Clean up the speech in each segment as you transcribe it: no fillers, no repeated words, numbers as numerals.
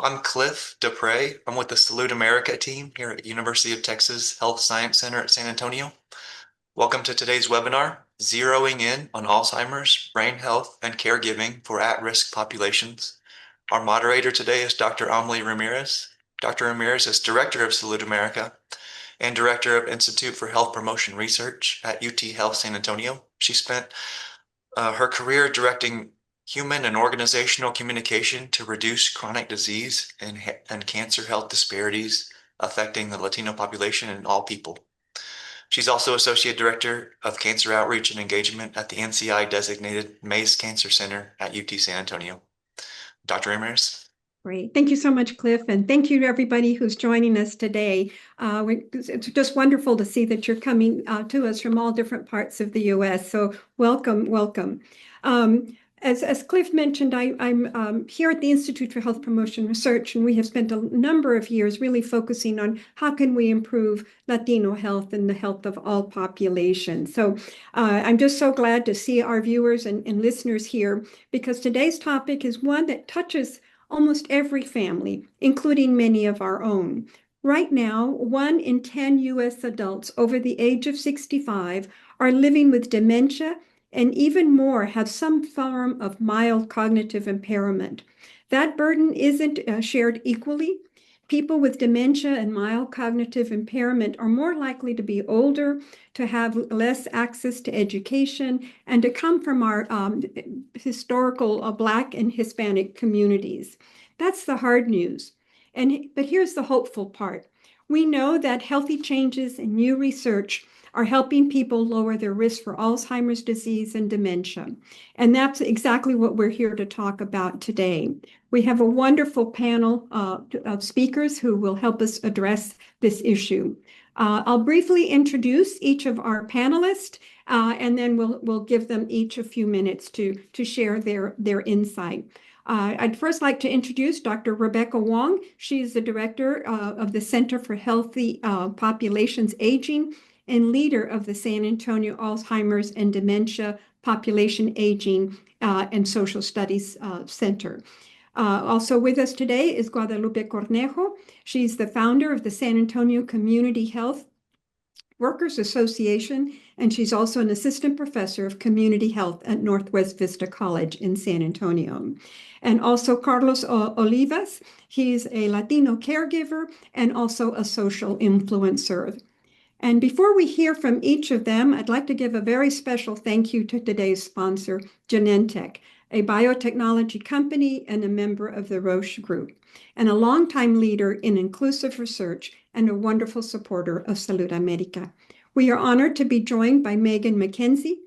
I'm Cliff Dupre. I'm with the Salute America team here at University of Texas Health Science Center at San Antonio. Welcome to today's webinar, Zeroing In on Alzheimer's, Brain Health, and Caregiving for At-Risk Populations. Our moderator today is Dr. Amelie Ramirez. Dr. Ramirez is Director of Salute America and Director of Institute for Health Promotion Research at UT Health San Antonio. She spent her career directing human and organizational communication to reduce chronic disease and cancer health disparities affecting the Latino population and all people. She's also Associate Director of Cancer Outreach and Engagement at the NCI designated Mays Cancer Center at UT San Antonio. Dr. Ramirez. Great. Thank you so much, Cliff. And thank you to everybody who's joining us today. It's just wonderful to see that you're coming to us from all different parts of the U.S. So welcome, welcome. As Cliff mentioned, I'm here at the Institute for Health Promotion Research, and we have spent a number of years really focusing on how can we improve Latino health and the health of all populations. So I'm just so glad to see our viewers and listeners here, because today's topic is one that touches almost every family, including many of our own. Right now, 1 in 10 U.S. adults over the age of 65 are living with dementia, and even more have some form of mild cognitive impairment. That burden isn't shared equally. People with dementia and mild cognitive impairment are more likely to be older, to have less access to education, and to come from our historical Black and Hispanic communities. That's the hard news. But here's the hopeful part. We know that healthy changes and new research are helping people lower their risk for Alzheimer's disease and dementia. And that's exactly what we're here to talk about today. We have a wonderful panel of speakers who will help us address this issue. I'll briefly introduce each of our panelists, and then we'll give them each a few minutes to share their insight. I'd first like to introduce Dr. Rebecca Wong. She's the director of the Center for Healthy Populations Aging and leader of the San Antonio Alzheimer's and Dementia Population Aging and Social Studies Center. Also with us today is Guadalupe Cornejo. She's the founder of the San Antonio Community Health Workers Association, and she's also an assistant professor of community health at Northwest Vista College in San Antonio. And also Carlos Olivas. He's a Latino caregiver and also a social influencer. And before we hear from each of them, I'd like to give a very special thank you to today's sponsor, Genentech, a biotechnology company and a member of the Roche Group, and a longtime leader in inclusive research and a wonderful supporter of Salud America. We are honored to be joined by Megan McKenzie.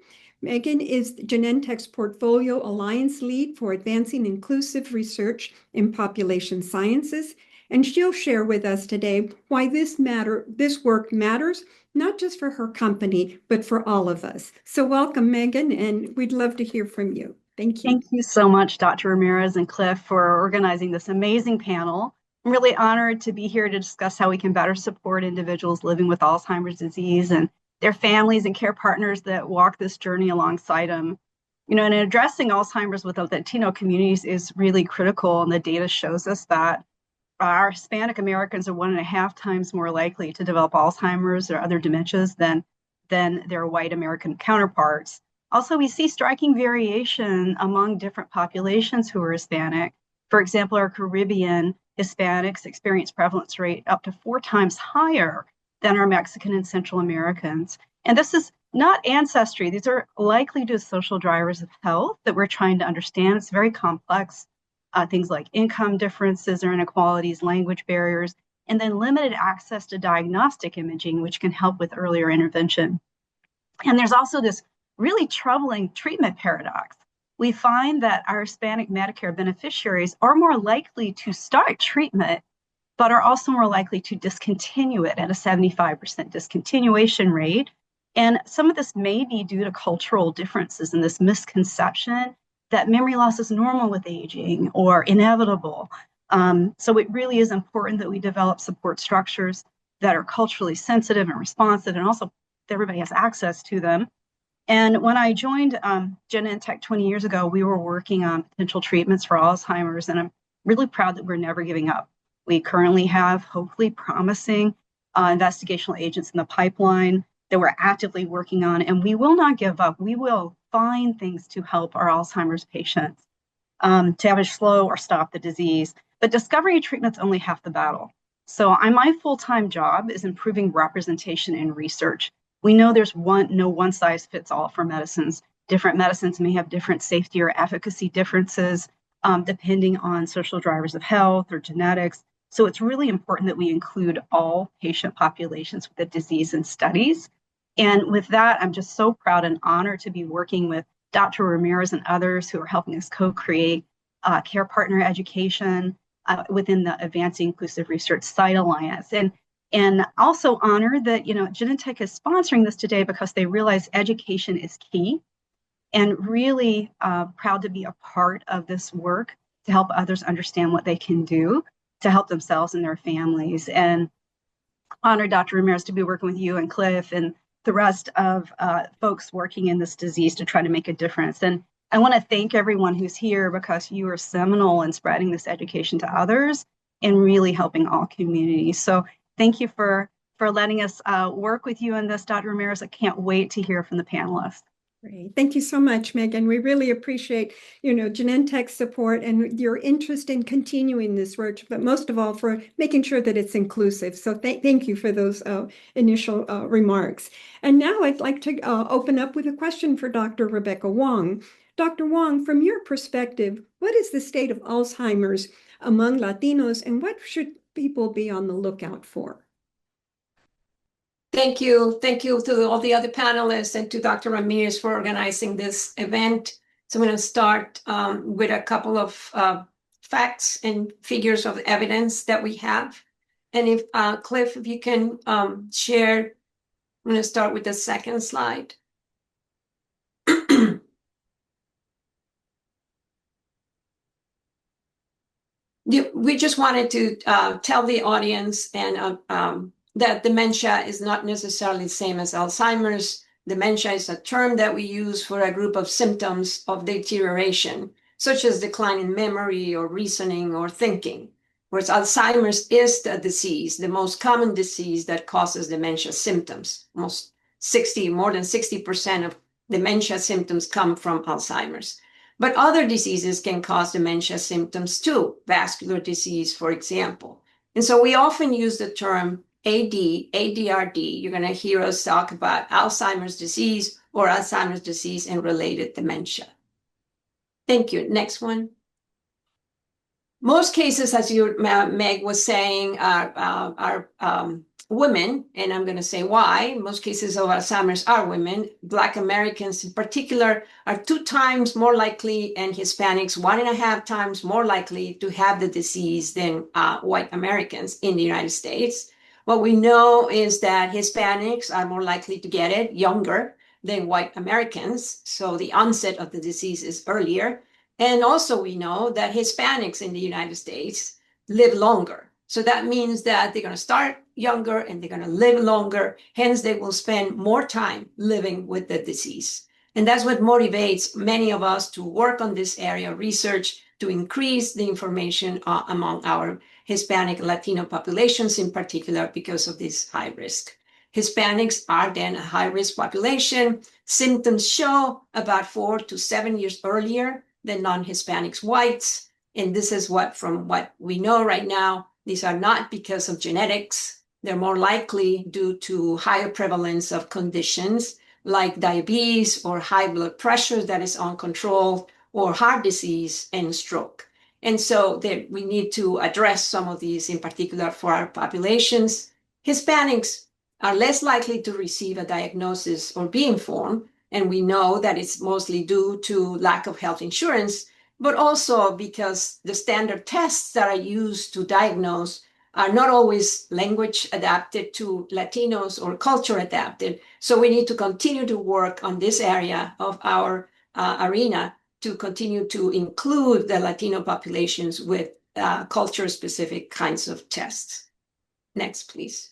Megan is Genentech's Portfolio Alliance Lead for Advancing Inclusive Research in Population Sciences, and she'll share with us today why this work matters, not just for her company, but for all of us. So welcome, Megan, and we'd love to hear from you. Thank you. Thank you so much, Dr. Ramirez and Cliff, for organizing this amazing panel. I'm really honored to be here to discuss how we can better support individuals living with Alzheimer's disease and their families and care partners that walk this journey alongside them. And addressing Alzheimer's with the Latino communities is really critical, and the data shows us that our Hispanic Americans are 1.5 times more likely to develop Alzheimer's or other dementias than their white American counterparts. Also, we see striking variation among different populations who are Hispanic. For example, our Caribbean Hispanics experience prevalence rate up to 4 times higher than our Mexican and Central Americans. And this is not ancestry. These are likely due to social drivers of health that we're trying to understand. It's very complex. Things like income differences or inequalities, language barriers, and then limited access to diagnostic imaging, which can help with earlier intervention. And there's also this really troubling treatment paradox. We find that our Hispanic Medicare beneficiaries are more likely to start treatment, but are also more likely to discontinue it at a 75% discontinuation rate. And some of this may be due to cultural differences and this misconception that memory loss is normal with aging or inevitable. So it really is important that we develop support structures that are culturally sensitive and responsive, and also everybody has access to them. And when I joined Genentech 20 years ago, we were working on potential treatments for Alzheimer's, and I'm really proud that we're never giving up. We currently have hopefully promising investigational agents in the pipeline that we're actively working on, and we will not give up. We will find things to help our Alzheimer's patients to either slow or stop the disease. But discovery treatment's only half the battle. So my full-time job is improving representation in research. We know there's no one size fits all for medicines. Different medicines may have different safety or efficacy differences depending on social drivers of health or genetics. So it's really important that we include all patient populations with the disease in studies. And with that, I'm just so proud and honored to be working with Dr. Ramirez and others who are helping us co-create care partner education within the Advancing Inclusive Research Site Alliance. And also honored that, Genentech is sponsoring this today because they realize education is key, and really proud to be a part of this work to help others understand what they can do to help themselves and their families. And honored, Dr. Ramirez, to be working with you and Cliff and the rest of folks working in this disease to try to make a difference. And I want to thank everyone who's here because you are seminal in spreading this education to others and really helping all communities. So thank you for letting us work with you on this, Dr. Ramirez. I can't wait to hear from the panelists. Great. Thank you so much, Megan. We really appreciate, Genentech's support and your interest in continuing this work, but most of all for making sure that it's inclusive. So thank you for those initial remarks. And now I'd like to open up with a question for Dr. Rebecca Wong. Dr. Wong, from your perspective, what is the state of Alzheimer's among Latinos, and what should people be on the lookout for? Thank you. Thank you to all the other panelists and to Dr. Ramirez for organizing this event. So I'm going to start with a couple of facts and figures of evidence that we have. And if Cliff, if you can share, I'm going to start with the second slide. We just wanted to tell the audience and that dementia is not necessarily the same as Alzheimer's. Dementia is a term that we use for a group of symptoms of deterioration, such as decline in memory or reasoning or thinking. Whereas Alzheimer's is the disease, the most common disease that causes dementia symptoms. More than 60% of dementia symptoms come from Alzheimer's. But other diseases can cause dementia symptoms too, vascular disease, for example. And so we often use the term AD, ADRD. You're going to hear us talk about Alzheimer's disease or Alzheimer's disease and related dementia. Thank you. Next one. Most cases, as Meg was saying, are women, and I'm going to say why. Most cases of Alzheimer's are women. Black Americans in particular are 2 times more likely, and Hispanics 1.5 times more likely to have the disease than white Americans in the United States. What we know is that Hispanics are more likely to get it younger than white Americans, so the onset of the disease is earlier. And also we know that Hispanics in the United States live longer. So that means that they're going to start younger and they're going to live longer. Hence, they will spend more time living with the disease. And that's what motivates many of us to work on this area of research to increase the information among our Hispanic Latino populations in particular because of this high risk. Hispanics are then a high risk population. Symptoms show about 4 to 7 years earlier than non-Hispanics whites. And this is from what we know right now, these are not because of genetics. They're more likely due to higher prevalence of conditions like diabetes or high blood pressure that is uncontrolled, or heart disease and stroke. And so we need to address some of these in particular for our populations. Hispanics are less likely to receive a diagnosis or be informed. And we know that it's mostly due to lack of health insurance, but also because the standard tests that are used to diagnose are not always language adapted to Latinos or culture adapted. So we need to continue to work on this area of our arena to continue to include the Latino populations with culture-specific kinds of tests. Next, please.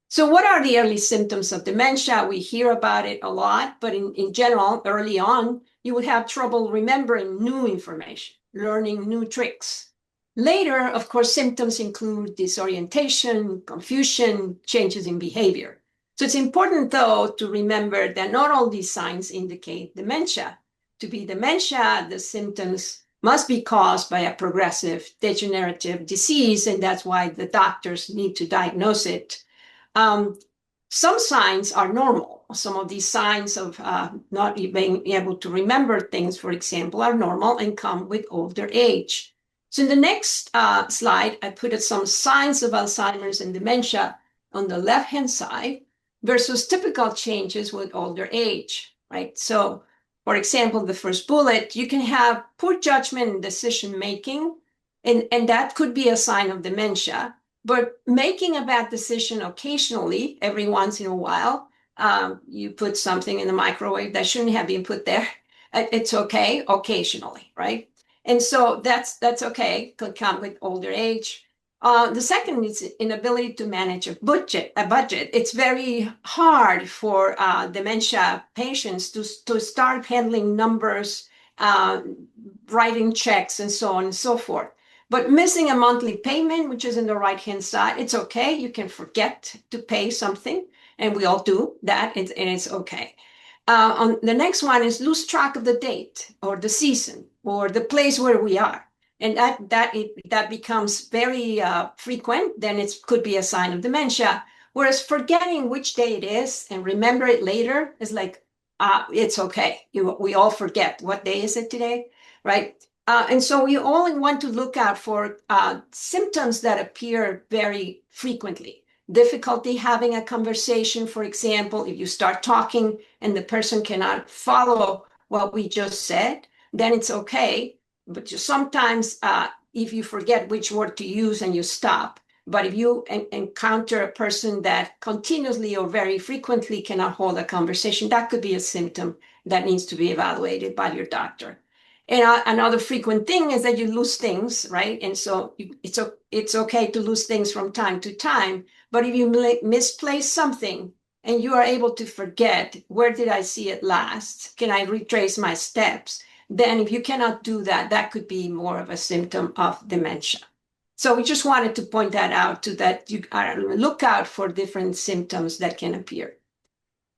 So what are the early symptoms of dementia? We hear about it a lot, but in general, early on, you would have trouble remembering new information, learning new tricks. Later, of course, symptoms include disorientation, confusion, changes in behavior. So it's important, though, to remember that not all these signs indicate dementia. To be dementia, the symptoms must be caused by a progressive degenerative disease, and that's why the doctors need to diagnose it. Some signs are normal. Some of these signs of not being able to remember things, for example, are normal and come with older age. So in the next slide, I put some signs of Alzheimer's and dementia on the left-hand side versus typical changes with older age, right? So, for example, the first bullet, you can have poor judgment and decision-making, and that could be a sign of dementia. But making a bad decision occasionally, every once in a while, you put something in the microwave that shouldn't have been put there. It's okay occasionally, right? And so that's okay. Could come with older age. The second is inability to manage a budget. It's very hard for dementia patients to start handling numbers, writing checks, and so on and so forth. But missing a monthly payment, which is in the right-hand side, it's okay. You can forget to pay something, and we all do that, and it's okay. On the next one is lose track of the date or the season or the place where we are. And that becomes very frequent, then it could be a sign of dementia. Whereas forgetting which day it is and remember it later is like, it's okay. We all forget. What day is it today, right? And so we only want to look out for symptoms that appear very frequently. Difficulty having a conversation, for example, if you start talking and the person cannot follow what we just said, then it's okay. But sometimes if you forget which word to use and you stop, but if you encounter a person that continuously or very frequently cannot hold a conversation, that could be a symptom that needs to be evaluated by your doctor. And another frequent thing is that you lose things, right? And so it's okay to lose things from time to time. But if you misplace something and you are able to forget, where did I see it last? Can I retrace my steps? Then if you cannot do that, that could be more of a symptom of dementia. So we just wanted to point that out to that you look out for different symptoms that can appear.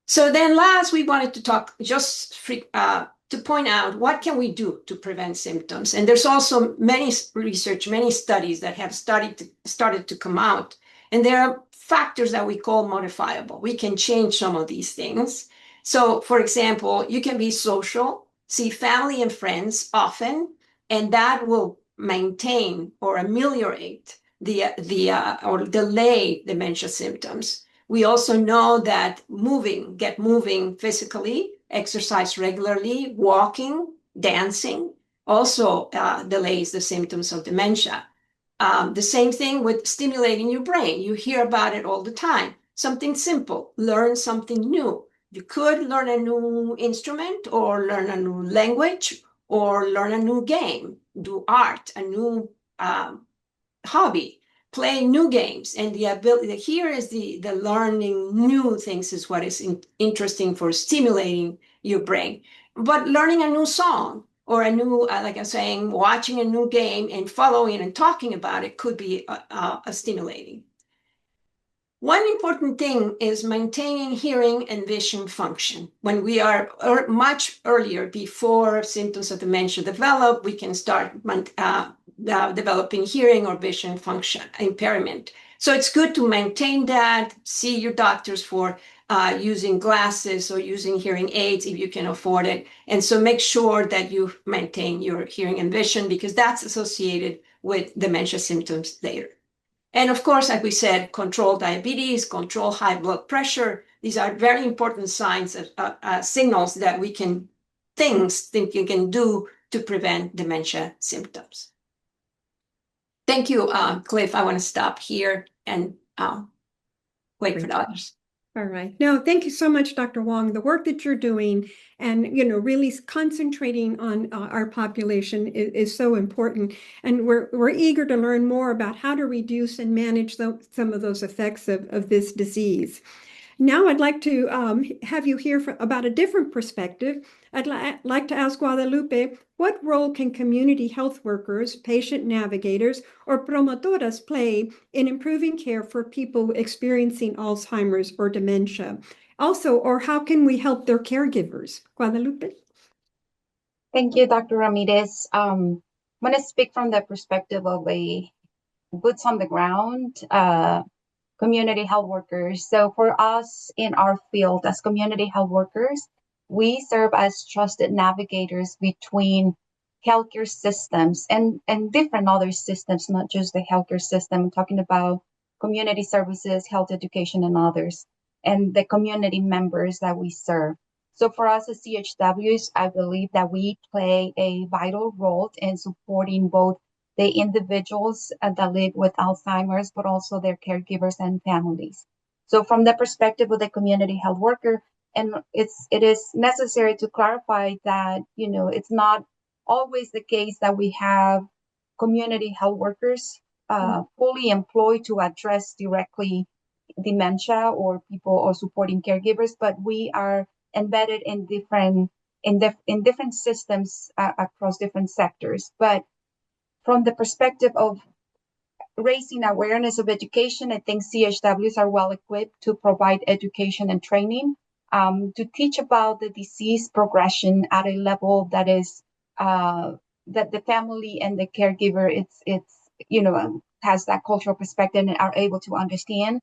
So then last, we wanted to talk to point out what can we do to prevent symptoms. And there's also many research, many studies that have started to come out. And there are factors that we call modifiable. We can change some of these things. So for example, you can be social, see family and friends often, and that will maintain or ameliorate or delay dementia symptoms. We also know that get moving physically, exercise regularly, walking, dancing, also delays the symptoms of dementia. The same thing with stimulating your brain. You hear about it all the time. Something simple, learn something new. You could learn a new instrument or learn a new language or learn a new game, do art, a new hobby, play new games. And the ability here is the learning new things is what is interesting for stimulating your brain. But learning a new song or a new, like I'm saying, watching a new game and following and talking about it could be a stimulating. One important thing is maintaining hearing and vision function. When we are much earlier, before symptoms of dementia develop, we can start developing hearing or vision function impairment. So it's good to maintain that, see your doctors for using glasses or using hearing aids if you can afford it. And so make sure that you maintain your hearing and vision because that's associated with dementia symptoms later. And of course, like we said, control diabetes, control high blood pressure. These are very important signs of signals that we can think you can do to prevent dementia symptoms. Thank you, Cliff. I want to stop here and wait for the others. All right. No, thank you so much, Dr. Wong. The work that you're doing and, really concentrating on our population is so important. And we're eager to learn more about how to reduce and manage some of those effects of this disease. Now I'd like to have you hear about a different perspective. I'd like to ask Guadalupe, what role can community health workers, patient navigators, or promotoras play in improving care for people experiencing Alzheimer's or dementia? Also, or how can we help their caregivers? Guadalupe? Thank you, Dr. Ramirez. I'm going to speak from the perspective of a boots on the ground community health workers. So for us in our field as community health workers, we serve as trusted navigators between healthcare systems and different other systems, not just the healthcare system. I'm talking about community services, health education, and others, and the community members that we serve. So for us as CHWs, I believe that we play a vital role in supporting both the individuals that live with Alzheimer's, but also their caregivers and families. So from the perspective of the community health worker, and it is necessary to clarify that, it's not always the case that we have community health workers fully employed to address directly dementia or people or supporting caregivers, but we are embedded in different systems across different sectors. But from the perspective of raising awareness of education, I think CHWs are well equipped to provide education and training to teach about the disease progression at a level that is that the family and the caregiver has that cultural perspective and are able to understand.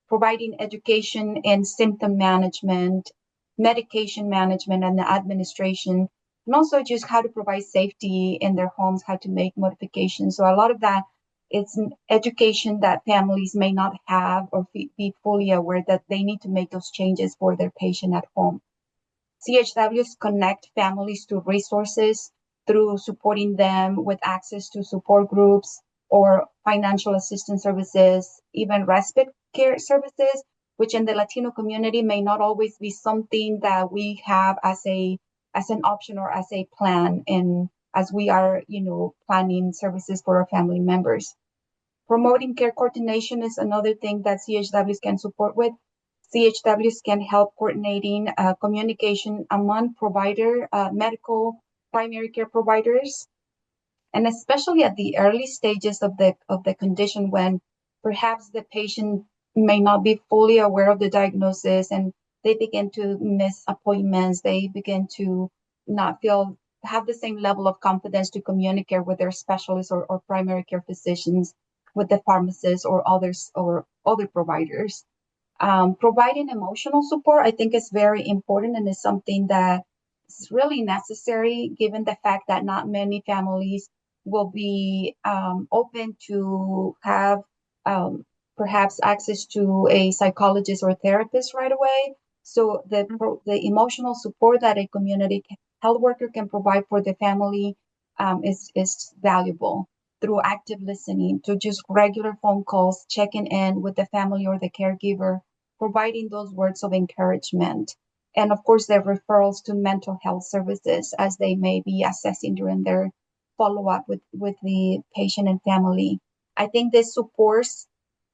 Providing education in symptom management, medication management, and the administration, and also just how to provide safety in their homes, how to make modifications. So a lot of that it's education that families may not have or be fully aware that they need to make those changes for their patient at home. CHWs connect families to resources through supporting them with access to support groups or financial assistance services, even respite care services, which in the Latino community may not always be something that we have as an option or as a plan in as we are, planning services for our family members. Promoting care coordination is another thing that CHWs can support with. CHWs can help coordinating communication among medical primary care providers, and especially at the early stages of the condition when perhaps the patient may not be fully aware of the diagnosis and they begin to miss appointments. They begin to not have the same level of confidence to communicate with their specialists or primary care physicians, with the pharmacists or others or other providers. Providing emotional support, I think, is very important and is something that is really necessary given the fact that not many families will be open to have perhaps access to a psychologist or therapist right away. So the emotional support that a community health worker can provide for the family is valuable through active listening, to just regular phone calls, checking in with the family or the caregiver, providing those words of encouragement. And of course, the referrals to mental health services as they may be assessing during their follow-up with the patient and family. I think this supports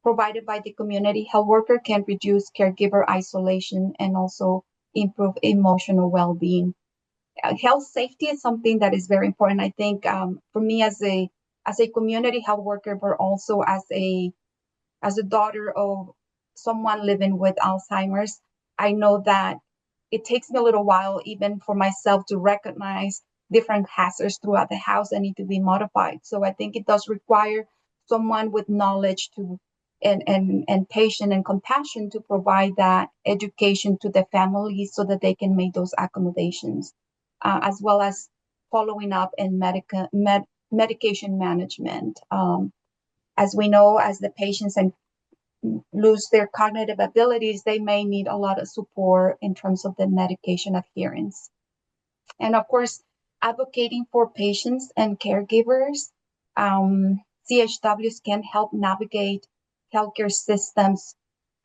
provided by the community health worker can reduce caregiver isolation and also improve emotional well-being. Health safety is something that is very important. I think for me as a community health worker, but also as a daughter of someone living with Alzheimer's, I know that it takes me a little while even for myself to recognize different hazards throughout the house that need to be modified. So I think it does require someone with knowledge and patience and compassion to provide that education to the family so that they can make those accommodations, as well as following up in medication management. As we know, as the patients lose their cognitive abilities, they may need a lot of support in terms of the medication adherence. And of course, advocating for patients and caregivers, CHWs can help navigate healthcare systems,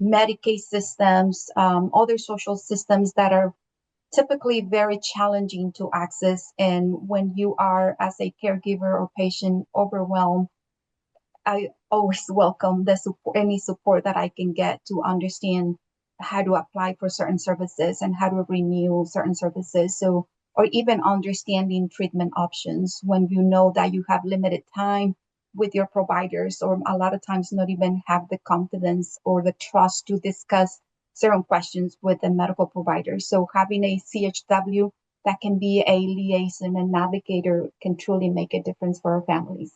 Medicaid systems, other social systems that are typically very challenging to access. And when you are, as a caregiver or patient, overwhelmed, I always welcome any support that I can get to understand how to apply for certain services and how to renew certain services. So, or even understanding treatment options when you know that you have limited time with your providers, or a lot of times not even have the confidence or the trust to discuss certain questions with the medical provider. So having a CHW that can be a liaison and navigator can truly make a difference for our families.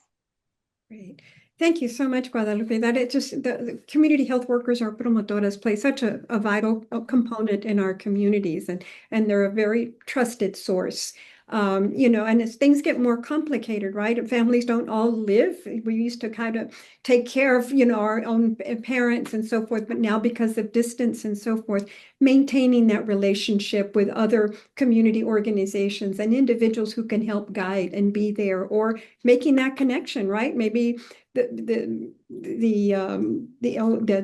Great. Thank you so much, Guadalupe. That it just the community health workers or promotoras play such a vital component in our communities, and they're a very trusted source. And as things get more complicated, right? Families don't all live. We used to kind of take care of, our own parents and so forth, but now because of distance and so forth, maintaining that relationship with other community organizations and individuals who can help guide and be there, or making that connection, right? Maybe the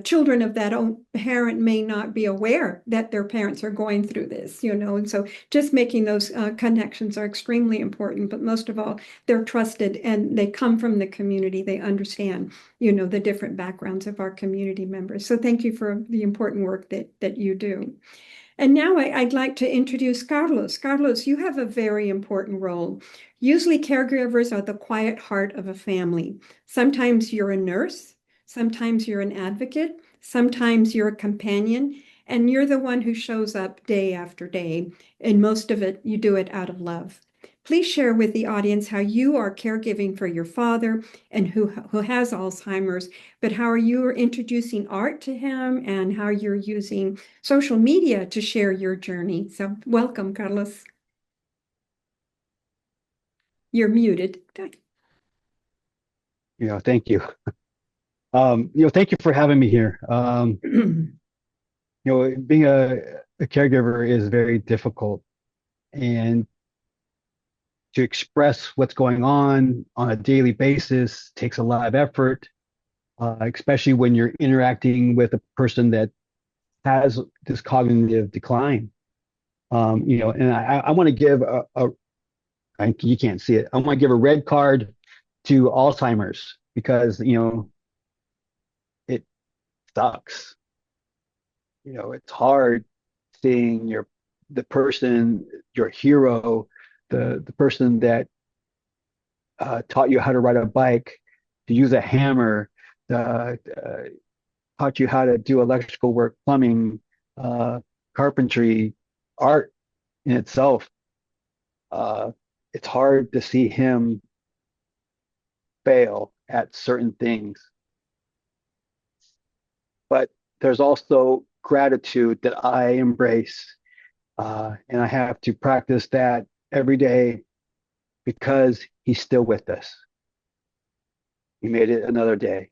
children of that own parent may not be aware that their parents are going through this, and so just making those connections are extremely important. But most of all, they're trusted and they come from the community. They understand, the different backgrounds of our community members. So thank you for the important work that you do. And now I'd like to introduce Carlos. Carlos, you have a very important role. Usually caregivers are the quiet heart of a family. Sometimes you're a nurse, sometimes you're an advocate, sometimes you're a companion, and you're the one who shows up day after day. And most of it, you do it out of love. Please share with the audience how you are caregiving for your father and who has Alzheimer's, but how are you introducing art to him and how you're using social media to share your journey. So welcome, Carlos. You're muted. Thank you. Thank you for having me here. Being a caregiver is very difficult, and to express what's going on a daily basis takes a lot of effort, especially when you're interacting with a person that has this cognitive decline. And I want to give you can't see it. I want to give a red card to Alzheimer's because, it sucks. It's hard seeing the person, your hero, the person that taught you how to ride a bike, to use a hammer, taught you how to do electrical work, plumbing, carpentry, art in itself. It's hard to see him fail at certain things. But there's also gratitude that I embrace, and I have to practice that every day because he's still with us. He made it another day.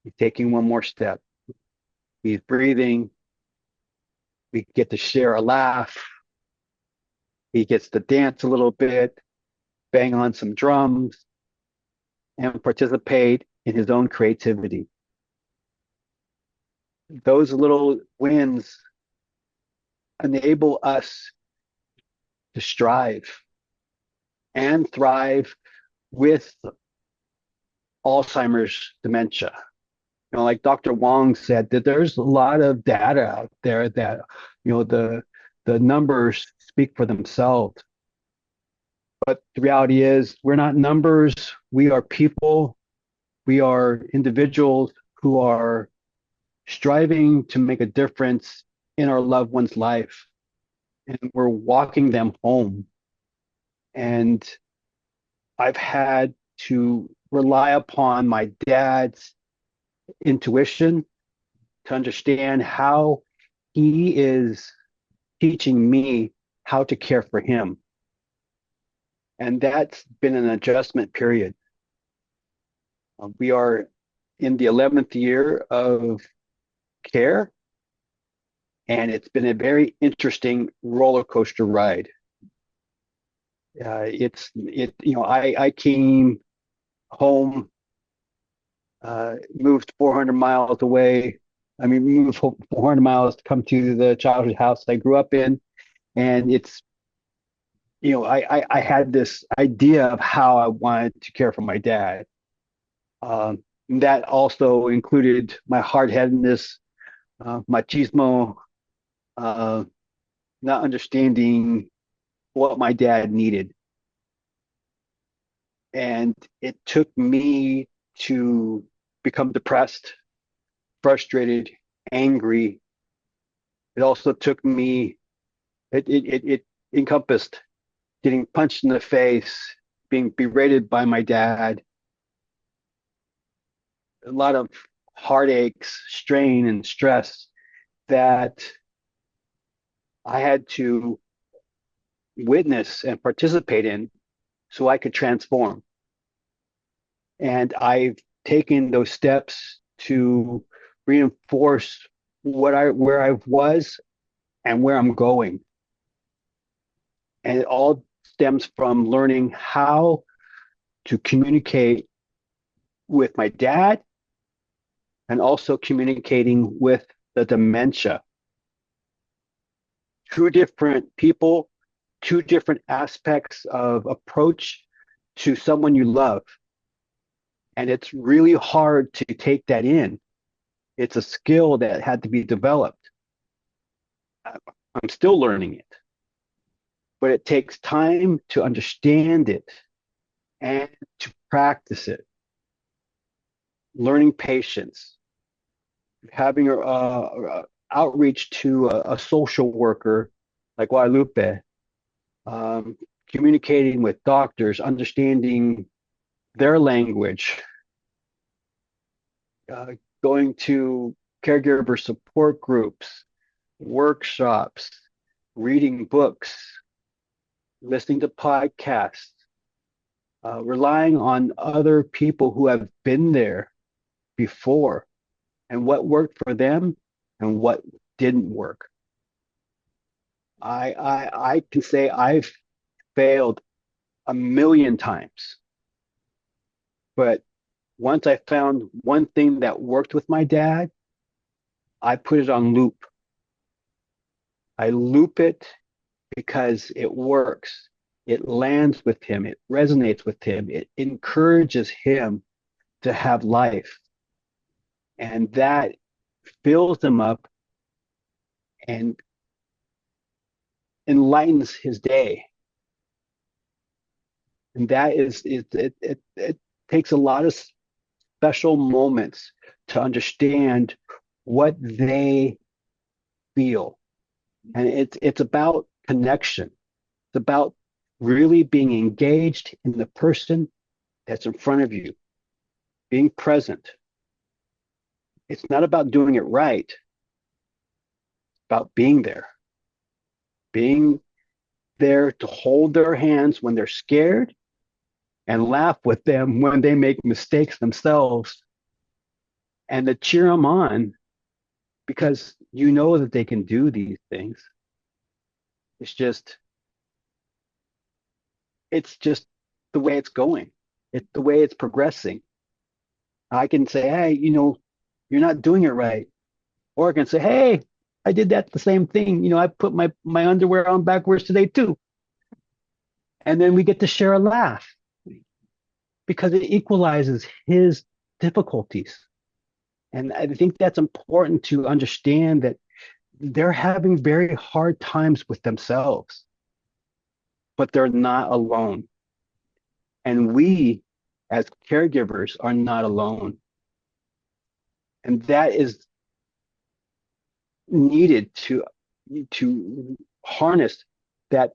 He's taking one more step. He's breathing. We get to share a laugh. He gets to dance a little bit, bang on some drums, and participate in his own creativity. Those little wins enable us to strive and thrive with Alzheimer's dementia. Like Dr. Wong said, that there's a lot of data out there that, the numbers speak for themselves. But the reality is, we're not numbers. We are people. We are individuals who are striving to make a difference in our loved one's life. And we're walking them home. And I've had to rely upon my dad's intuition to understand how he is teaching me how to care for him. And that's been an adjustment period. We are in the 11th year of care, and it's been a very interesting roller coaster ride. I came home, moved 400 miles away. Moved 400 miles to come to the childhood house I grew up in, and it's, I had this idea of how I wanted to care for my dad. That also included my hard-headedness, machismo, uh, not understanding what my dad needed. And it took me to become depressed, frustrated, angry. It also took me, it encompassed getting punched in the face, being berated by my dad, a lot of heartaches, strain, and stress that I had to witness and participate in so I could transform. And I've taken those steps to reinforce where I was and where I'm going. And it all stems from learning how to communicate with my dad and also communicating with the dementia. Two different people, two different aspects of approach to someone you love. And it's really hard to take that in. It's a skill that had to be developed. I'm still learning it, but it takes time to understand it and to practice it. Learning patience, having outreach to a social worker like Guadalupe, communicating with doctors, understanding their language, uh, going to caregiver support groups, workshops, reading books, listening to podcasts, relying on other people who have been there before and what worked for them and what didn't work. I can say I've failed a million times, but once I found one thing that worked with my dad, I put it on loop. I loop it because it works. It lands with him. It resonates with him. It encourages him to have life. And that fills him up and enlightens his day. And that it takes a lot of special moments to understand what they feel. And it's about connection. It's about really being engaged in the person that's in front of you, being present. It's not about doing it right. It's about being there to hold their hands when they're scared and laugh with them when they make mistakes themselves and to cheer them on because you know that they can do these things. It's just it's just the way it's going. It's the way it's progressing. I can say, hey, you're not doing it right. Or I can say, hey, I did that the same thing. I put my underwear on backwards today too. And then we get to share a laugh because it equalizes his difficulties. And I think that's important to understand that they're having very hard times with themselves, but they're not alone. And we, as caregivers, are not alone. And that is needed to harness that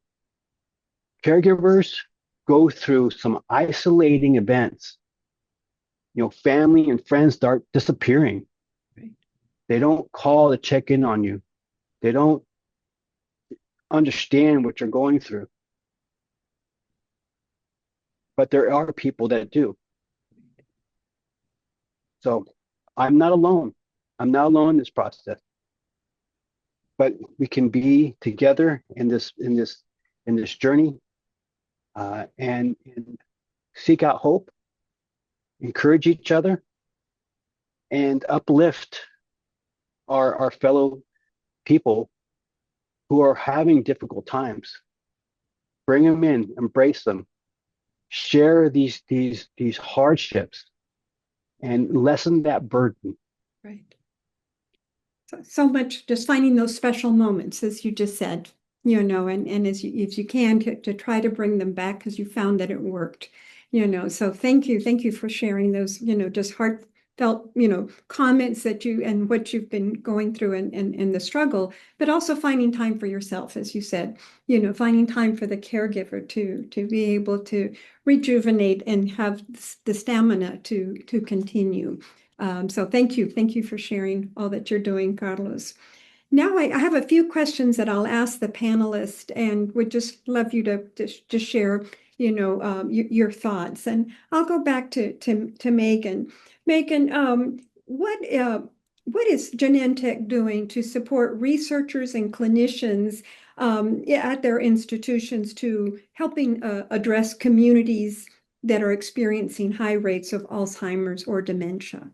caregivers go through some isolating events. Family and friends start disappearing. They don't call to check in on you. They don't understand what you're going through. But there are people that do. So I'm not alone. I'm not alone in this process. But we can be together in this journey and seek out hope, encourage each other, and uplift our fellow people who are having difficult times. Bring them in, embrace them, share these hardships, and lessen that burden. Right. so much just finding those special moments, as you just said, and as you can to try to bring them back because you found that it worked, So thank you for sharing those, just heartfelt, comments that you and what you've been going through and the struggle, but also finding time for yourself, as you said, finding time for the caregiver to be able to rejuvenate and have the stamina to continue. So thank you for sharing all that you're doing, Carlos. Now I have a few questions that I'll ask the panelists and would just love you to share, your thoughts. And I'll go back to Megan. Megan, what is Genentech doing to support researchers and clinicians at their institutions to helping address communities that are experiencing high rates of Alzheimer's or dementia?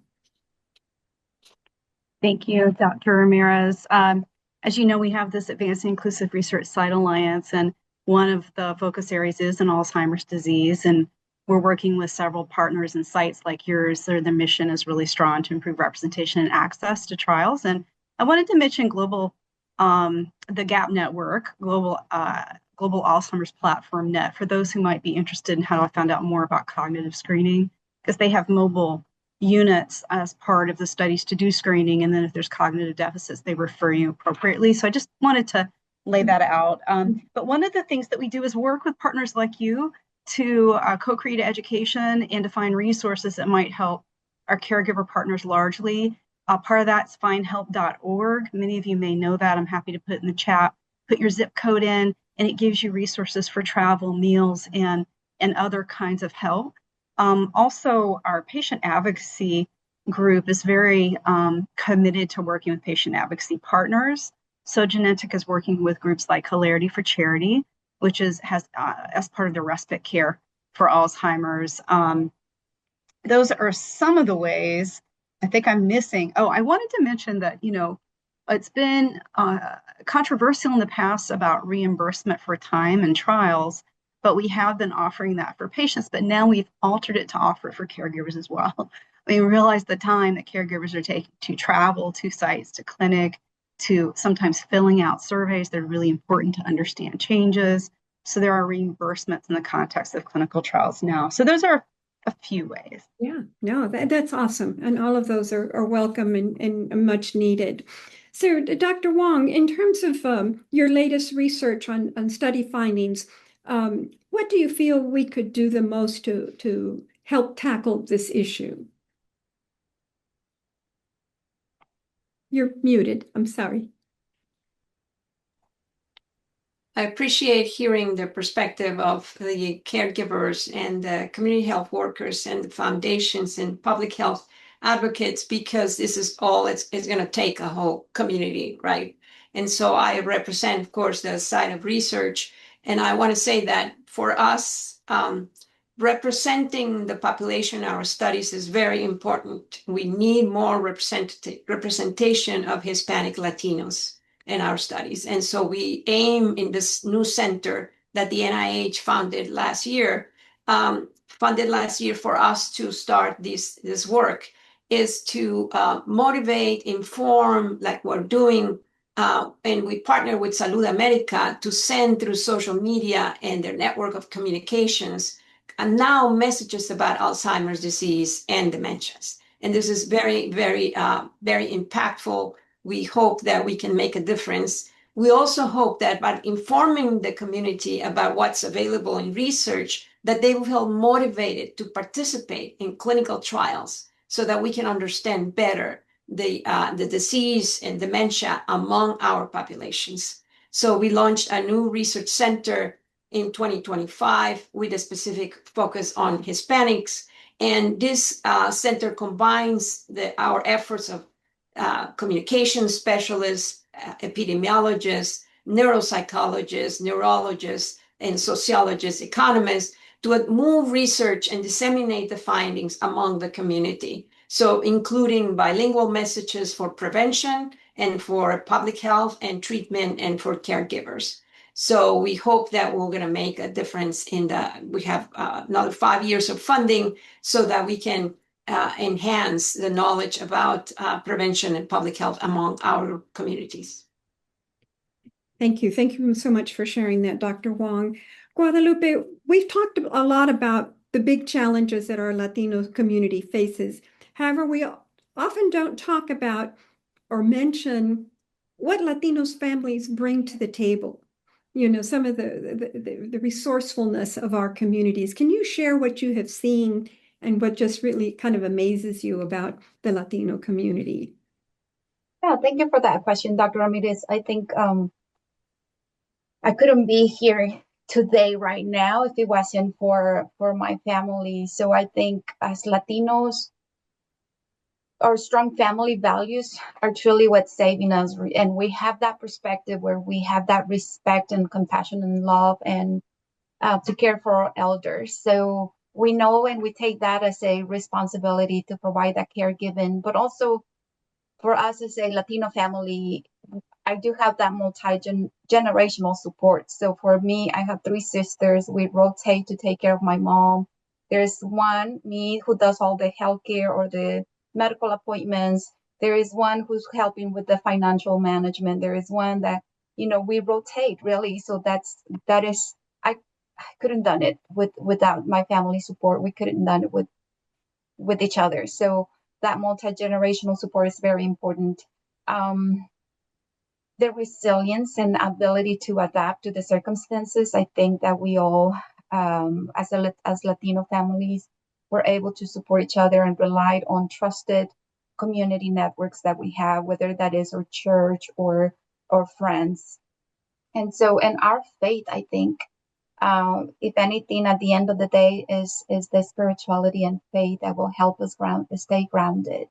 Thank you, Dr. Ramirez. As you know, we have this Advancing Inclusive Research Site Alliance, and one of the focus areas is in Alzheimer's disease. And we're working with several partners and sites like yours. The mission is really strong to improve representation and access to trials. And I wanted to mention the GAP network, Global Alzheimer's Platform Net, for those who might be interested in how I found out more about cognitive screening, because they have mobile units as part of the studies to do screening. And then if there's cognitive deficits, they refer you appropriately. So I just wanted to lay that out. But one of the things that we do is work with partners like you to co-create education and to find resources that might help our caregiver partners largely. Part of that's findhelp.org. Many of you may know that. I'm happy to put in the chat. Put your zip code in, and it gives you resources for travel, meals, and other kinds of help. Also, our patient advocacy group is very committed to working with patient advocacy partners. So Genentech is working with groups like Hilarity for Charity, which has as part of the respite care for Alzheimer's. Those are some of the ways. I think I'm missing. Oh, I wanted to mention that, it's been controversial in the past about reimbursement for time and trials, but we have been offering that for patients, but now we've altered it to offer it for caregivers as well. We realize the time that caregivers are taking to travel to sites, to clinic, to sometimes filling out surveys. They're really important to understand changes. So there are reimbursements in the context of clinical trials now. So those are a few ways. Yeah, no, that's awesome. And all of those are welcome and much needed. So Dr. Wong, in terms of your latest research on study findings, what do you feel we could do the most to help tackle this issue? You're muted. I'm sorry. I appreciate hearing the perspective of the caregivers and the community health workers and the foundations and public health advocates, because this is all it's going to take a whole community, right? And so I represent, of course, the side of research. And I want to say that for us, representing the population in our studies is very important. We need more representation of Hispanic Latinos in our studies. And so we aim in this new center that the NIH funded last year for us to start this work, is to motivate, inform, like we're doing, and we partner with Salud America to send through social media and their network of communications, and now messages about Alzheimer's disease and dementias. And this is very, very, very impactful. We hope that we can make a difference. We also hope that by informing the community about what's available in research, that they will feel motivated to participate in clinical trials so that we can understand better the disease and dementia among our populations. So we launched a new research center in 2025 with a specific focus on Hispanics. And this center combines our efforts of communication specialists, epidemiologists, neuropsychologists, neurologists, and sociologists, economists, to move research and disseminate the findings among the community. So including bilingual messages for prevention and for public health and treatment and for caregivers. So we hope that we're going to make a difference we have another 5 years of funding so that we can enhance the knowledge about prevention and public health among our communities. Thank you. Thank you so much for sharing that, Dr. Wong. Guadalupe, we've talked a lot about the big challenges that our Latino community faces. However, we often don't talk about or mention what Latinos families bring to the table. You know, some of the resourcefulness of our communities. Can you share what you have seen and what just really kind of amazes you about the Latino community? Yeah, thank you for that question, Dr. Ramirez. I think I couldn't be here today right now if it wasn't for my family. So I think as Latinos, our strong family values are truly what's saving us. And we have that perspective where we have that respect and compassion and love and to care for our elders. So we know and we take that as a responsibility to provide that caregiving, but also for us as a Latino family, I do have that multi-generational support. So for me, I have three sisters. We rotate to take care of my mom. There's one, me, who does all the healthcare or the medical appointments. There is one who's helping with the financial management. There is one that, we rotate really. So that is, I couldn't done it without my family support. We couldn't done it with each other. So that multi-generational support is very important. The resilience and ability to adapt to the circumstances. I think that we all, as Latino families, were able to support each other and relied on trusted community networks that we have, whether that is our church or friends. And so, and our faith, I think, if anything, at the end of the day, is the spirituality and faith that will help us stay grounded.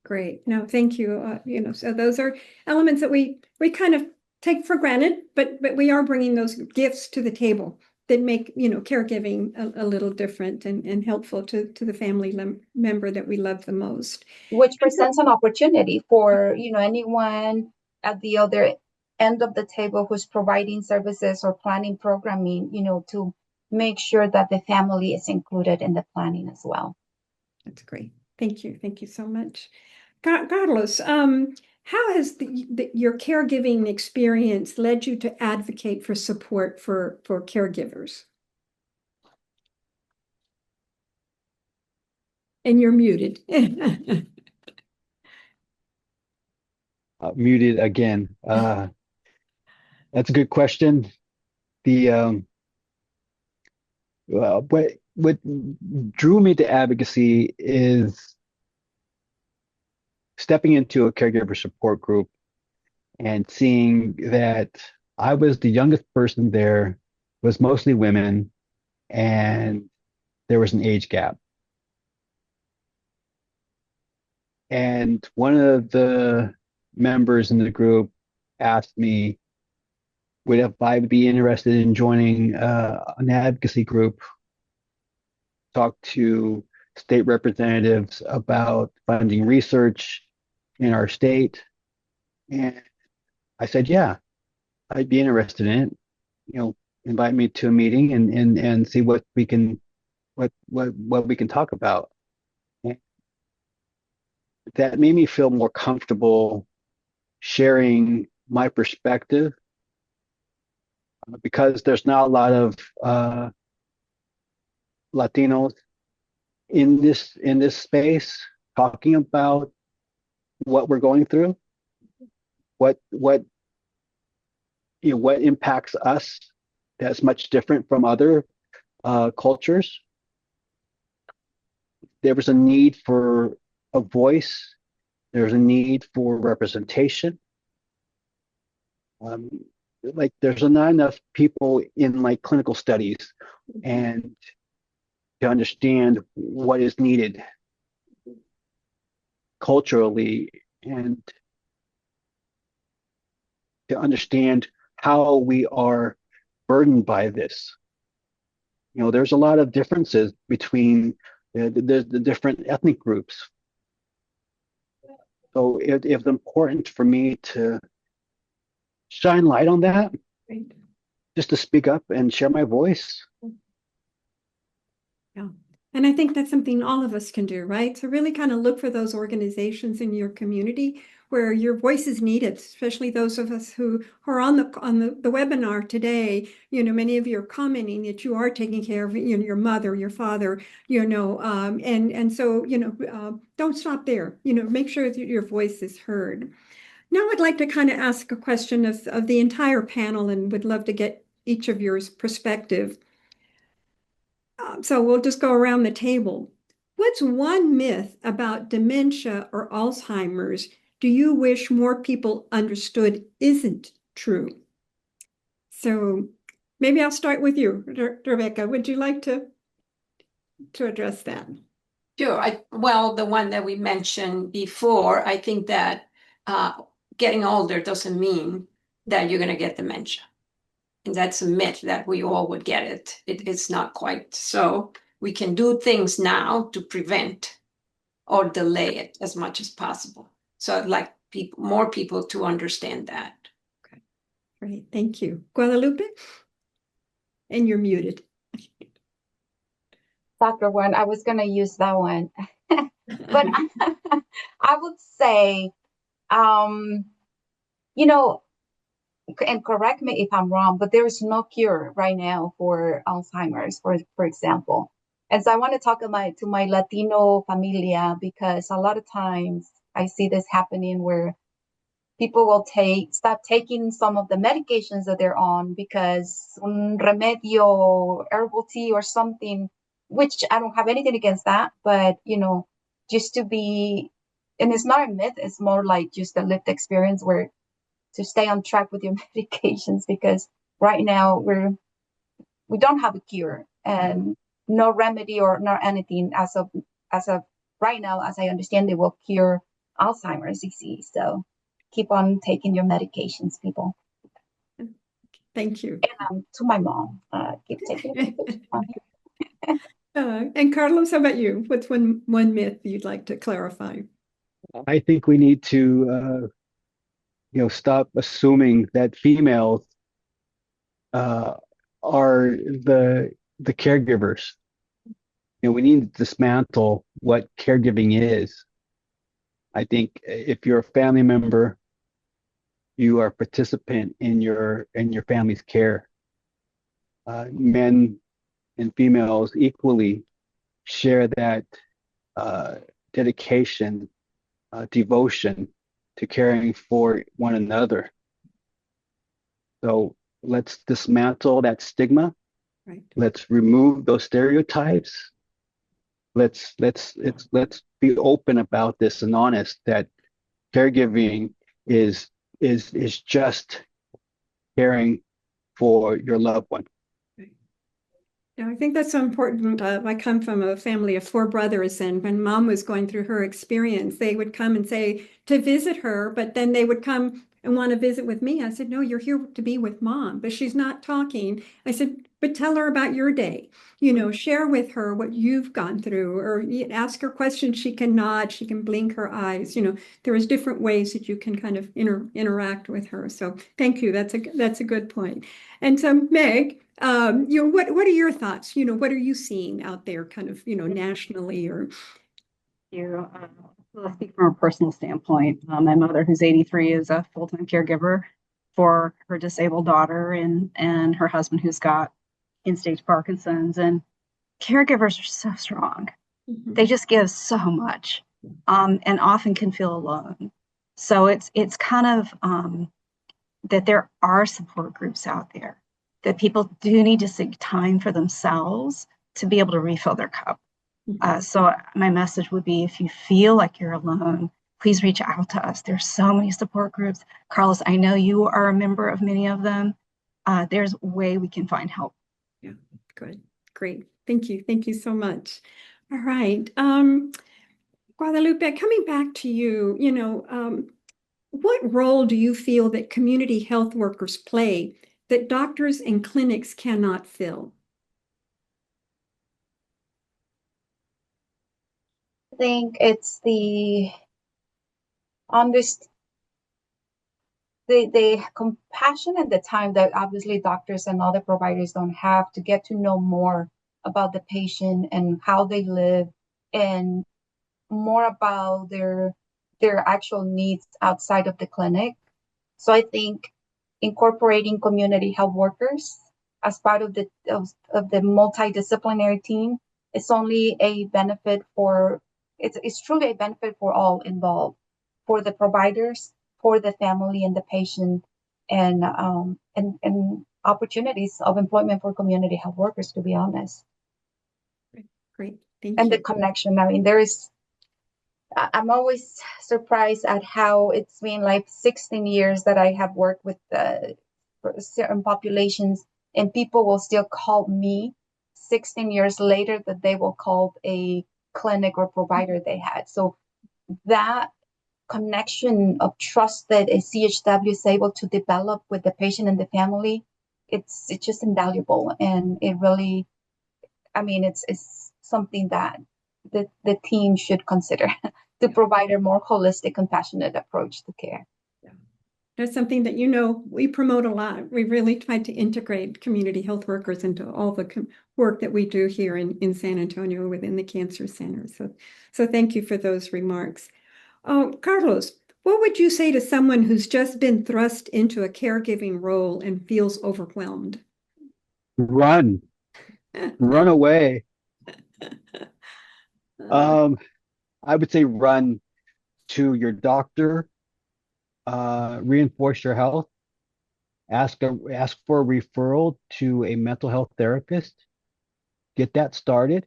Great. No, thank you. So those are elements that we kind of take for granted, but we are bringing those gifts to the table that make, caregiving a little different and helpful to the family member that we love the most. Which presents an opportunity for, anyone at the other end of the table who's providing services or planning programming, to make sure that the family is included in the planning as well. That's great. Thank you. Thank you so much. Carlos, how has your caregiving experience led you to advocate for support for caregivers? And you're muted. Muted again. That's a good question. The what drew me to advocacy is stepping into a caregiver support group and seeing that I was the youngest person there, was mostly women, and there was an age gap. And one of the members in the group asked me, would I be interested in joining an advocacy group, talk to state representatives about funding research in our state? And I said, yeah, I'd be interested in it. Invite me to a meeting and see what we can talk about. And that made me feel more comfortable sharing my perspective, because there's not a lot of Latinos in this space talking about what we're going through, what impacts us that's much different from other cultures. There was a need for a voice. There's a need for representation. There's not enough people in clinical studies and to understand what is needed culturally and to understand how we are burdened by this. There's a lot of differences between the different ethnic groups. So it's important for me to shine light on that, just to speak up and share my voice. Yeah. And I think that's something all of us can do, right? So really kind of look for those organizations in your community where your voice is needed, especially those of us who are on the webinar today. Many of you are commenting that you are taking care of your mother, your father, and so don't stop there. Make sure that your voice is heard. Now I'd like to kind of ask a question of the entire panel and would love to get each of your perspective. So we'll just go around the table. What's one myth about dementia or Alzheimer's do you wish more people understood isn't true? So maybe I'll start with you, Rebecca. Would you like to address that? Sure. Well, the one that we mentioned before, I think that getting older doesn't mean that you're going to get dementia. And that's a myth that we all would get it. It's not quite so. We can do things now to prevent or delay it as much as possible. So I'd like more people to understand that. Okay, great. Thank you. Guadalupe? And you're muted. Dr. One, I was going to use that one. But I would say, you know, and correct me if I'm wrong, but there is no cure right now for Alzheimer's, for example. And so I want to talk to my Latino familia, because a lot of times I see this happening where people will stop taking some of the medications that they're on because un remedio, herbal tea or something, which I don't have anything against that, but just to be, and it's not a myth, it's more like just a lived experience where to stay on track with your medications, because right now we don't have a cure and no remedy or not anything as of right now, as I understand it, will cure Alzheimer's disease. So keep on taking your medications, people. Thank you. And to my mom, keep taking it. And Carlos, how about you? What's one myth you'd like to clarify? I think we need to stop assuming that females are the caregivers. We need to dismantle what caregiving is. I think if you're a family member, you are a participant in your family's care. Men and females equally share that dedication, devotion to caring for one another. So let's dismantle that stigma. Right. Let's remove those stereotypes. Let's be open about this and honest that caregiving is just caring for your loved one. Yeah, I think that's so important. I come from a family of 4 brothers, and when mom was going through her experience, they would come and say to visit her, but then they would come and want to visit with me. I said, no, you're here to be with mom, but she's not talking. I said, but tell her about your day. Share with her what you've gone through, or ask her questions. She can nod, she can blink her eyes. There is different ways that you can kind of interact with her. So thank you. That's a good point. And so Meg, what are your thoughts? What are you seeing out there kind of, nationally or? I'll speak from a personal standpoint. My mother, who's 83, is a full-time caregiver for her disabled daughter and her husband, who's got end-stage Parkinson's. And caregivers are so strong. Mhm. They just give so much, and often can feel alone. So it's kind of that there are support groups out there, that people do need to take time for themselves to be able to refill their cup. So my message would be, if you feel like you're alone, please reach out to us. There's so many support groups. Carlos, I know you are a member of many of them. There's a way we can find help. Yeah, good. Great. Thank you. Thank you so much. All right. Guadalupe, coming back to you, what role do you feel that community health workers play that doctors and clinics cannot fill? I think it's the compassion and the time that obviously doctors and other providers don't have to get to know more about the patient and how they live, and more about their actual needs outside of the clinic. So I think incorporating community health workers as part of the multidisciplinary team is only a benefit for it's truly a benefit for all involved, for the providers, for the family and the patient, and opportunities of employment for community health workers, to be honest. Great, thank And the you. connection. I mean, I'm always surprised at how it's been like 16 years that I have worked with certain populations, and people will still call me 16 years later that they will call a clinic or provider they had. So that connection of trust that a CHW is able to develop with the patient and the family, it's just invaluable. And it really, I mean, it's something that the team should consider to provide a more holistic, compassionate approach to care. That's something that, you know, we promote a lot. We really try to integrate community health workers into all the work that we do here in San Antonio within the Cancer Center. So thank you for those remarks. Carlos, what would you say to someone who's just been thrust into a caregiving role and feels overwhelmed? Run, run away. I would say run to your doctor, reinforce your health, ask for a referral to a mental health therapist, get that started.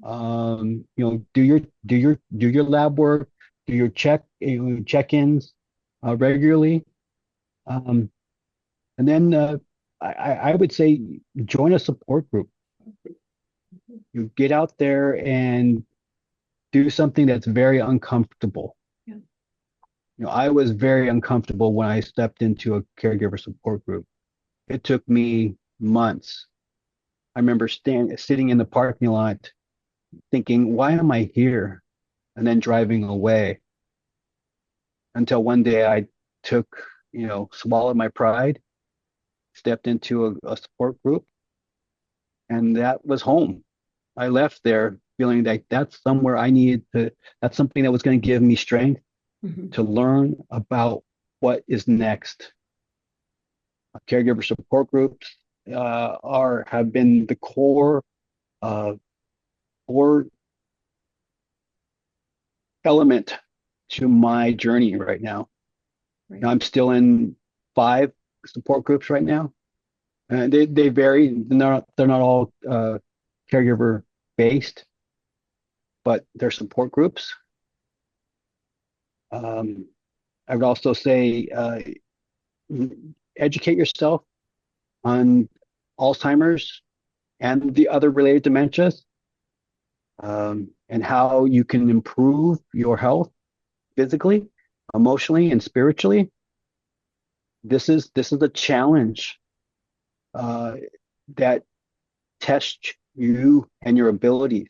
Do your lab work, do your check-ins regularly, and then I would say join a support group. You get out there and do something that's very uncomfortable. Yeah. I was very uncomfortable when I stepped into a caregiver support group. It took me months. I remember sitting in the parking lot thinking, why am I here? And then driving away until one day I swallowed my pride, stepped into a support group, and that was home. I left there feeling like that's somewhere that's something that was going to give me strength to learn about what is next. Caregiver support groups have been the core element to my journey right now. Right. I'm still in 5 support groups right now. They vary. They're not all caregiver based, but they're support groups. I would also say educate yourself on Alzheimer's and the other related dementias, and how you can improve your health physically, emotionally, and spiritually. This is a challenge that tests you and your abilities.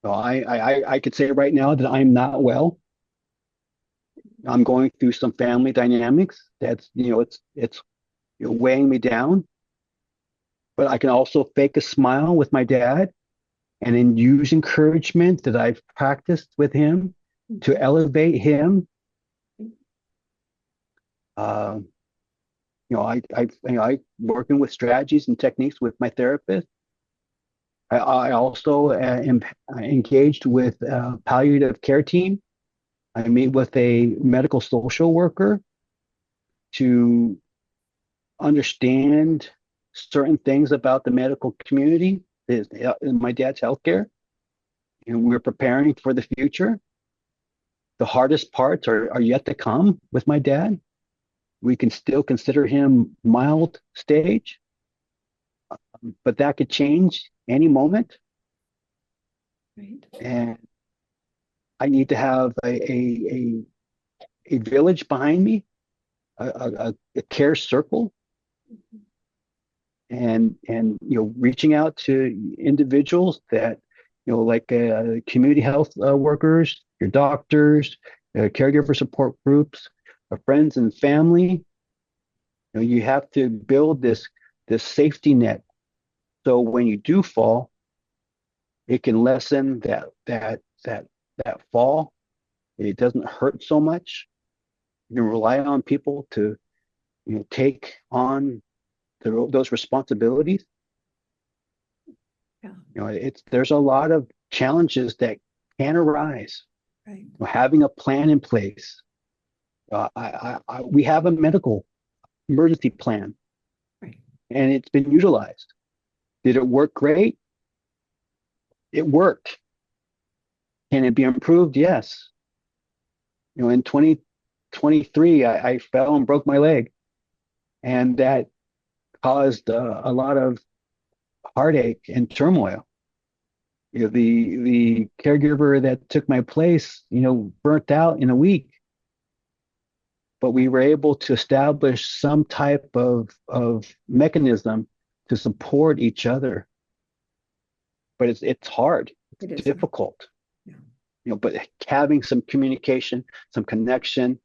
So I could say right now that I'm not well. I'm going through some family dynamics that's it's weighing me down. But I can also fake a smile with my dad and then use encouragement that I've practiced with him to elevate him. I working with strategies and techniques with my therapist. I also am engaged with a palliative care team. I meet with a medical social worker to understand certain things about the medical community, my dad's healthcare, and we're preparing for the future. The hardest parts are yet to come with my dad. We can still consider him mild stage, but that could change any moment. Right. And I need to have a village behind me, a care circle, and reaching out to individuals that like community health workers, your doctors, caregiver support groups, friends and family. You have to build this safety net So when you do fall, it can lessen that fall. It doesn't hurt so much. You can rely on people to take on those responsibilities. Yeah. There's a lot of challenges that can arise. Right. Having a plan in place. We have a medical emergency plan, Right. and it's been utilized. Did it work great? It worked. Can it be improved? Yes. In 2023, I fell and broke my leg, and that caused a lot of heartache and turmoil. The caregiver that took my place, burnt out in a week, but we were able to establish some type of mechanism to support each other. But it's hard, It it's is. difficult. Yeah. But having some communication, some connection,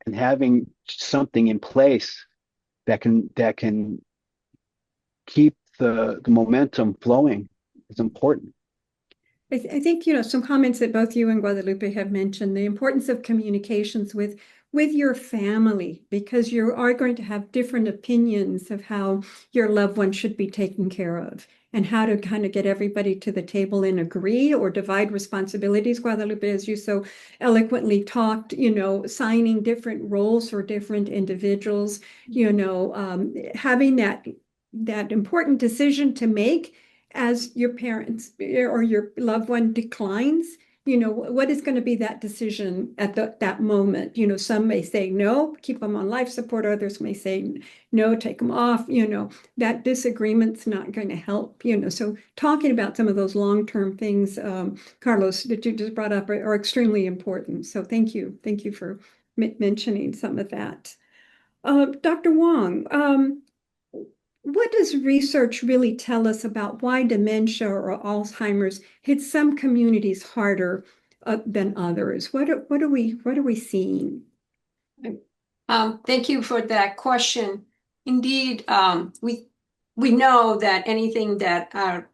and having something in place that can keep the momentum flowing is important. I think, some comments that both you and Guadalupe have mentioned, the importance of communications with your family, because you are going to have different opinions of how your loved one should be taken care of and how to kind of get everybody to the table and agree or divide responsibilities. Guadalupe, as you so eloquently talked, signing different roles for different individuals, having that important decision to make as your parents or your loved one declines, what is going to be that decision at that moment? Some may say no, keep them on life support. Others may say no, take them off. That disagreement's not going to help. So talking about some of those long-term things, Carlos, that you just brought up are extremely important. So thank you for mentioning some of that. Dr. Wong, what does research really tell us about why dementia or Alzheimer's hits some communities harder than others? What are we seeing? Thank you for that question. Indeed, we know that anything that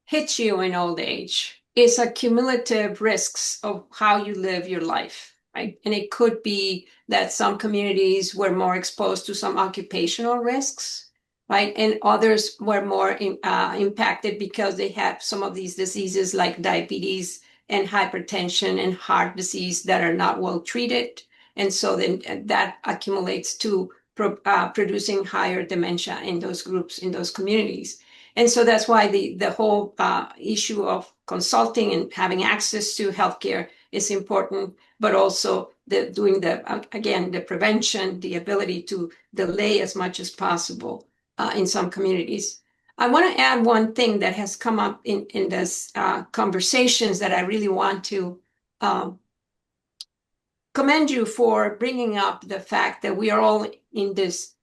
hits you in old age is a cumulative risks of how you live your life, right? And it could be that some communities were more exposed to some occupational risks, right? And others were more impacted because they have some of these diseases like diabetes and hypertension and heart disease that are not well treated. And so then that accumulates to producing higher dementia in those groups, in those communities. And so that's why the whole issue of consulting and having access to healthcare is important, but also doing the prevention, the ability to delay as much as possible in some communities. I want to add one thing that has come up in this conversations that I really want to commend you for bringing up the fact that we are all in this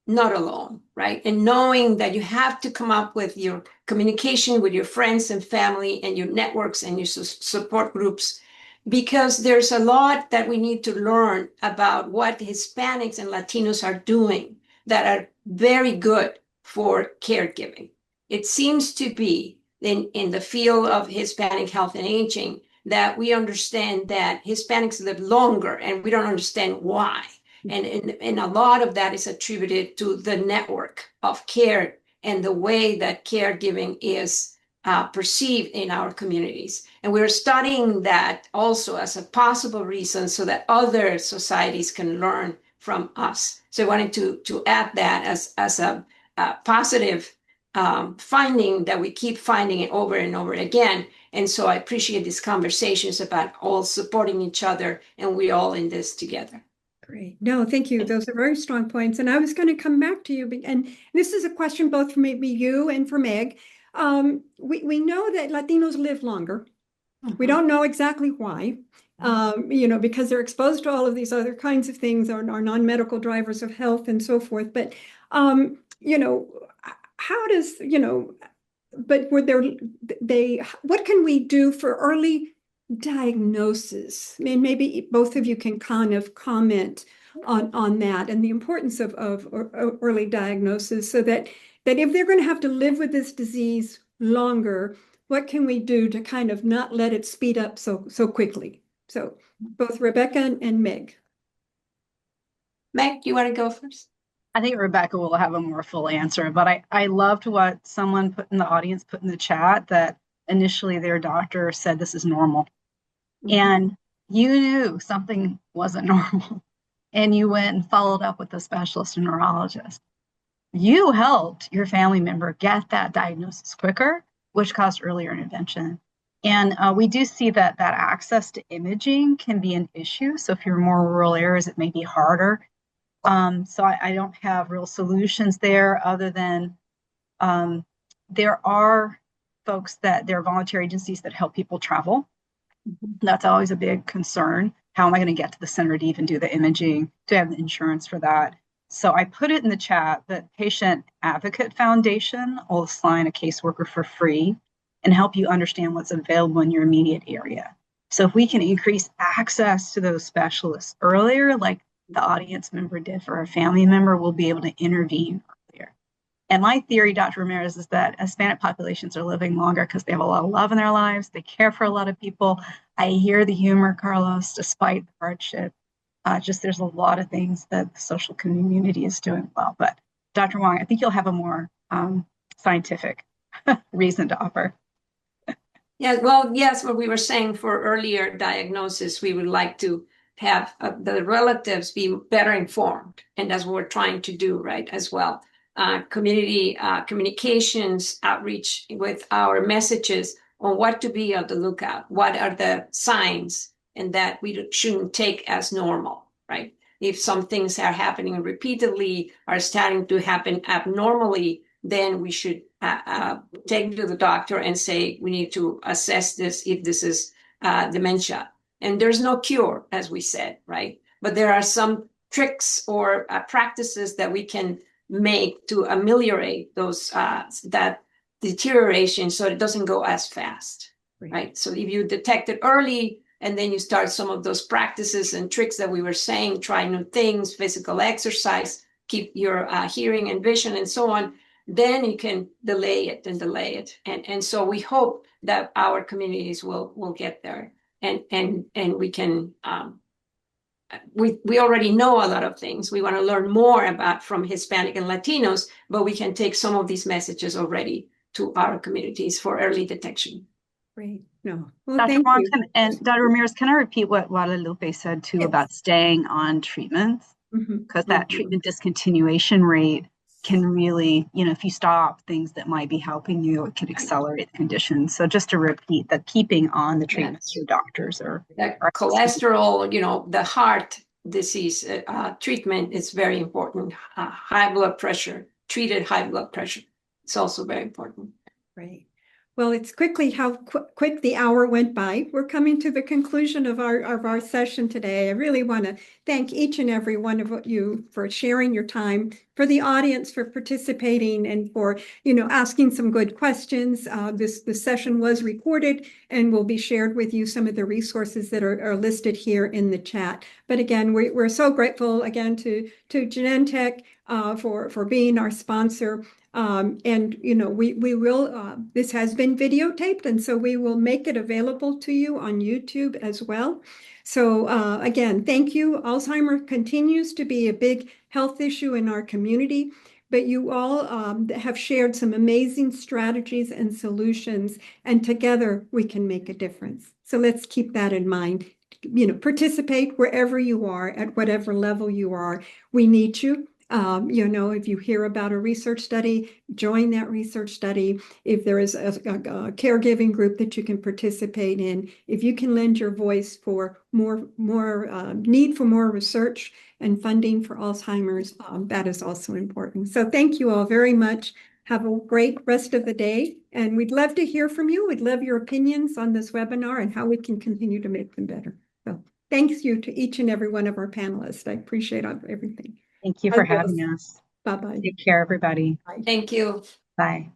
not alone, right? And knowing that you have to come up with your communication with your friends and family and your networks and your support groups, because there's a lot that we need to learn about what Hispanics and Latinos are doing that are very good for caregiving. It seems to be in the field of Hispanic health and aging that we understand that Hispanics live longer and we don't understand why. And a lot of that is attributed to the network of care and the way that caregiving is perceived in our communities. And we're studying that also as a possible reason so that other societies can learn from us. So I wanted to add that as a positive finding that we keep finding it over and over again. And so I appreciate these conversations about all supporting each other and we all in this together. Great. No, thank you. Those are very strong points. And I was going to come back to you. And this is a question both for maybe you and for Meg. We know that Latinos live longer. We don't know exactly why, because they're exposed to all of these other kinds of things, are non-medical drivers of health and so forth. But, how does, but were what can we do for early diagnosis? I mean, maybe both of you can kind of comment on that and the importance of early diagnosis so that that if they're going to have to live with this disease longer, what can we do to kind of not let it speed up so quickly? So both Rebecca and Meg. Meg, you want to go first? I think Rebecca will have a more full answer, but I loved what someone put in the audience, put in the chat, that initially their doctor said this is normal. And you knew something wasn't normal. And you went and followed up with a specialist, a neurologist. You helped your family member get that diagnosis quicker, which caused earlier intervention. And we do see that access to imaging can be an issue. So if you're in more rural areas, it may be harder. So I don't have real solutions there other than there are folks that there are volunteer agencies that help people travel. That's always a big concern. How am I going to get to the center to even do the imaging? Do I have the insurance for that? So I put it in the chat that Patient Advocate Foundation will assign a caseworker for free and help you understand what's available in your immediate area. So if we can increase access to those specialists earlier, like the audience member did for a family member, we'll be able to intervene earlier. And my theory, Dr. Ramirez, is that Hispanic populations are living longer because they have a lot of love in their lives. They care for a lot of people. I hear the humor, Carlos, despite the hardship. Just there's a lot of things that the social community is doing well. But Dr. Wong, I think you'll have a more scientific reason to offer. Yeah, well, yes, what we were saying for earlier diagnosis, we would like to have the relatives be better informed. And that's what we're trying to do, right, as well. Community communications, outreach with our messages on what to be on the lookout, what are the signs, and that we shouldn't take as normal, right? If some things are happening repeatedly, are starting to happen abnormally, then we should take to the doctor and say, we need to assess this if this is dementia. And there's no cure, as we said, right? But there are some tricks or practices that we can make to ameliorate those that deterioration so it doesn't go as fast, right? So if you detect it early and then you start some of those practices and tricks that we were saying, try new things, physical exercise, keep your hearing and vision and so on, then you can delay it. And so we hope that our communities will get there and we can we already know a lot of things. We want to learn more about from Hispanic and Latinos, but we can take some of these messages already to our communities for early detection. Great. No. Well, Dr. thank Wong, you. and Dr. Ramirez, can I repeat what Guadalupe said too about staying on treatments? Because that treatment discontinuation rate can really, if you stop things that might be helping you, it can accelerate the condition. So just to repeat that keeping on the treatments your doctors are. That cholesterol, the heart disease treatment is very important. High blood pressure, treated high blood pressure. It's also very important. Right. Well, it's quickly how quick the hour went by. We're coming to the conclusion of our session today. I really want to thank each and every one of you for sharing your time, for the audience for participating, and for asking some good questions. This session was recorded and will be shared with you some of the resources that are listed here in the chat. But again, we're so grateful again to Genentech for being our sponsor. And we will this has been videotaped, and so we will make it available to you on YouTube as well. So again, thank you. Alzheimer's continues to be a big health issue in our community, but you all have shared some amazing strategies and solutions, and together we can make a difference. So let's keep that in mind. Participate wherever you are, at whatever level you are. We need you. If you hear about a research study, join that research study. If there is a caregiving group that you can participate in, if you can lend your voice for more need for more research and funding for Alzheimer's, that is also important. So thank you all very much. Have a great rest of the day, and we'd love to hear from you. We'd love your opinions on this webinar and how we can continue to make them better. So thanks you to each and every one of our panelists. I appreciate everything. Thank you for having us. Bye-bye. Take care, everybody. Thank you. Bye.